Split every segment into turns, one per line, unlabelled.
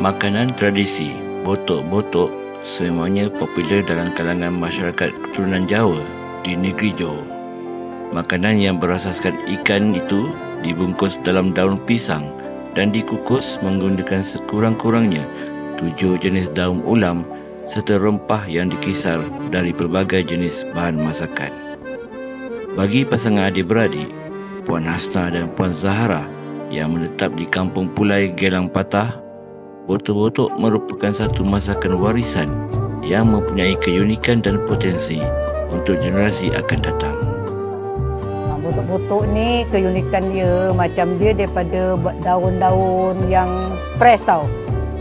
Makanan tradisi botok-botok semuanya popular dalam kalangan masyarakat keturunan Jawa di negeri Johor. Makanan yang berasaskan ikan itu dibungkus dalam daun pisang dan dikukus menggunakan sekurang-kurangnya 7 jenis daun ulam serta rempah yang dikisar dari pelbagai jenis bahan masakan. Bagi pasangan adik-beradik, Puan Hasna dan Puan Zahara yang menetap di Kampung Pulai Gelang Patah, botok-botok merupakan satu masakan warisan yang mempunyai keunikan dan potensi untuk generasi akan datang.
Botok-botok ni keunikan dia macam dia daripada daun-daun yang fresh tau.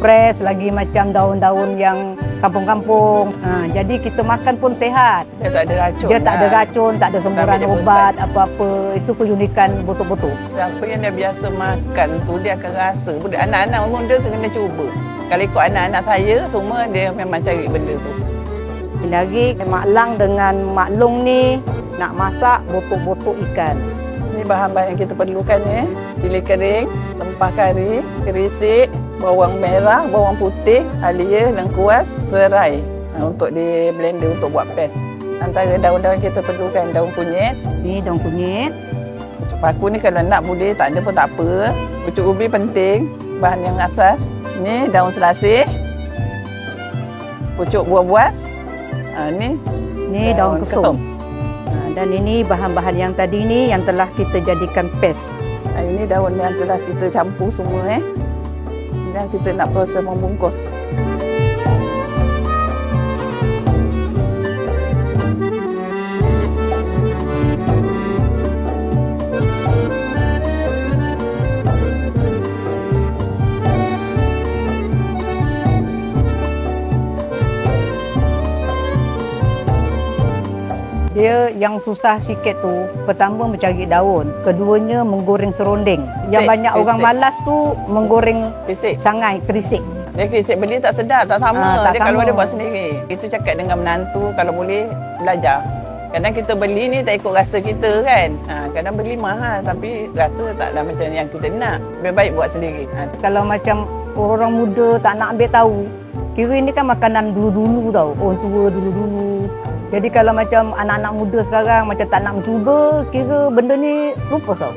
Fresh lagi macam daun-daun yang kampung-kampung. Jadi kita makan pun sihat.
Dia tak ada racun.
Dia tak ada racun, tak ada semburan ubat apa-apa. Itu keunikan botok-botok.
Siapa yang dah biasa makan tu dia akan rasa. Anak-anak umur dia kena cuba. Kalau ikut anak-anak saya semua dia memang cari benda tu.
Lagi Mak Lang dengan Mak Long ni nak masak botok-botok ikan.
Ini bahan-bahan yang kita perlukan ni. Cili kering, rempah kari, kerisik, bawang merah, bawang putih, halia, lengkuas, serai untuk di blender untuk buat paste. Antara daun-daun kita perlukan daun kunyit.
Ni daun kunyit.
Pucuk paku ni kalau nak boleh, tak ada pun tak apa. Pucuk ubi penting, bahan yang asas. Ni daun selasih. Pucuk buah buas. Ni
daun kesum. Dan ini bahan-bahan yang tadi ni yang telah kita jadikan paste.
Ini daun yang telah kita campur semua dan kita nak proses membungkus.
Dia yang susah sikit tu, pertama mencari daun, keduanya menggoreng serunding. Yang banyak orang malas tu menggoreng sangai, kerisik.
Dia kerisik beli tak sedap, tak sama.
Tak
dia
sama.
Kalau dia buat sendiri. Itu cakap dengan menantu, kalau boleh belajar. Kadang kita beli ni tak ikut rasa kita kan. Kadang beli mahal tapi rasa taklah macam yang kita nak. Lebih baik buat sendiri.
Kalau macam orang muda tak nak ambil tahu, kira ini kan makanan dulu-dulu tau. Orang tua dulu-dulu. Jadi kalau macam anak-anak muda sekarang macam tak nak mencuba, kira benda ni lupa tau.